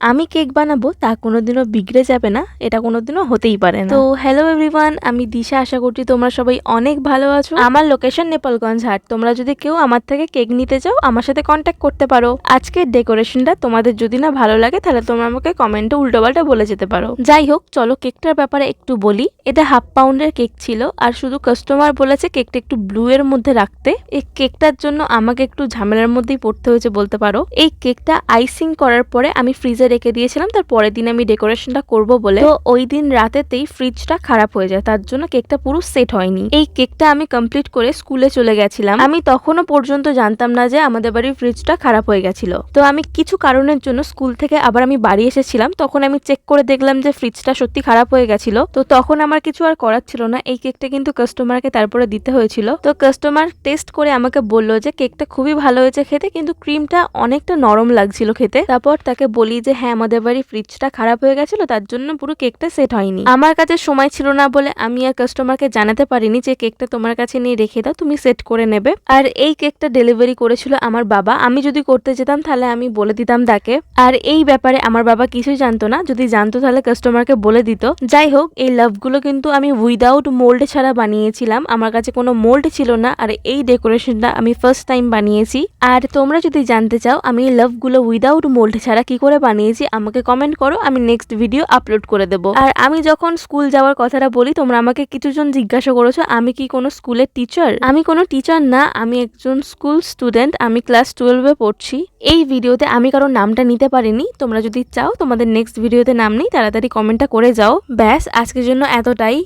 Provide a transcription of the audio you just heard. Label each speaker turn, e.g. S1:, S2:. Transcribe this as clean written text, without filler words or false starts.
S1: আমি কেক বানাবো তা কোনোদিনও বিগড়ে যাবে না, এটা কোনোদিনও হতেই পারে না। তো হ্যালো এভরিওয়ান, আমি দিশা। আশা করছি তোমরা সবাই অনেক ভালো আছো। আমার লোকেশন নেপালগঞ্জ হাট। তোমরা যদি কেউ আমার থেকে কেক নিতে চাও আমার সাথে কন্ট্যাক্ট করতে পারো। আজকের ডেকোরেশনটা তোমাদের যদি না ভালো লাগে তাহলে তোমরা আমাকে কমেন্টে উল্টোপাল্টা বলে যেতে পারো। যাই হোক, চলো কেকটার ব্যাপারে একটু বলি। এটা 1/2 পাউন্ডের কেক ছিল, আর শুধু কাস্টমার বলেছে কেকটা একটু ব্লু এর মধ্যে রাখতে। এই কেকটার জন্য আমাকে একটু ঝামেলার মধ্যেই পড়তে হয়েছে বলতে পারো। এই কেকটা আইসিং করার পরে আমি ফ্রিজে রেখে দিয়েছিলাম, তার পরের দিন আমি ডেকোরেশনটা করব বলে। তো ওই দিন রাতেতেই ফ্রিজটা খারাপ হয়ে যায়, তার জন্য কেকটা পুরো সেট হয়নি। এই কেকটা আমি কমপ্লিট করে স্কুলে চলে গেছিলাম। আমি তখনও পর্যন্ত জানতাম না যে আমাদের বাড়ির ফ্রিজটা খারাপ হয়ে গেছিল। তো আমি কিছু কারণের জন্য স্কুল থেকে আবার আমি বাড়ি এসেছিলাম, তখন আমি চেক করে দেখলাম যে ফ্রিজটা সত্যি খারাপ হয়ে গেছিল। তো তখন আমার কিছু আর করার ছিল না, এই কেকটা কিন্তু কাস্টমারকে তারপরে দিতে হয়েছিল। তো কাস্টমার টেস্ট করে আমাকে বললো যে কেকটা খুবই ভালো হয়েছে খেতে, কিন্তু ক্রিমটা অনেকটা নরম লাগছিল খেতে। তারপর তাকে বলি যে হ্যাঁ, আমাদের বাড়ি ফ্রিজটা খারাপ হয়ে গেছিল, তার জন্য পুরো কেকটা সেট হয়নি। আমার কাছে সময় ছিল না বলে আমি আর কাস্টমারকে জানাতে পারিনি যে কেকটা তোমার কাছে নিয়ে রেখে দাও, তুমি সেট করে নেবে। আর এই কেকটা ডেলিভারি করেছিল আমার বাবা। আমি যদি করতে যেতাম তাহলে আমি বলে দিতাম তাকে। আর এই ব্যাপারে আমার বাবা কিছুই জানতো না, যদি জানতো তাহলে কাস্টমারকে বলে দিত। যাই হোক, এই লাভগুলো কিন্তু আমি উইদাউট মোল্ড ছাড়া বানিয়েছিলাম। আমার কাছে কোনো মোল্ড ছিল না, আর এই ডেকোরেশনটা আমি ফার্স্ট টাইম বানিয়েছি। আর তোমরা যদি জানতে চাও আমি এই লাভগুলো উইদাউট মোল্ড ছাড়া কি করে বানিয়েছি, আমাকে কমেন্ট করো, আমি নেক্সট ভিডিও আপলোড করে দেবো। আর আমি যখন স্কুল যাওয়ার কথাটা বলি, তোমরা আমাকে কিছুজন জিজ্ঞাসা করেছো আমি কি কোনো স্কুলের টিচার। আমি কোনো টিচার না, আমি একজন স্কুল স্টুডেন্ট। আমি ক্লাস 12-এ পড়ছি। এই ভিডিওতে আমি কারোর নামটা নিতে পারিনি। তোমরা যদি চাও তোমাদের নেক্সট ভিডিওতে নাম নেই, তাড়াতাড়ি কমেন্টটা করে যাও। ব্যাস, আজকের জন্য এতটাই।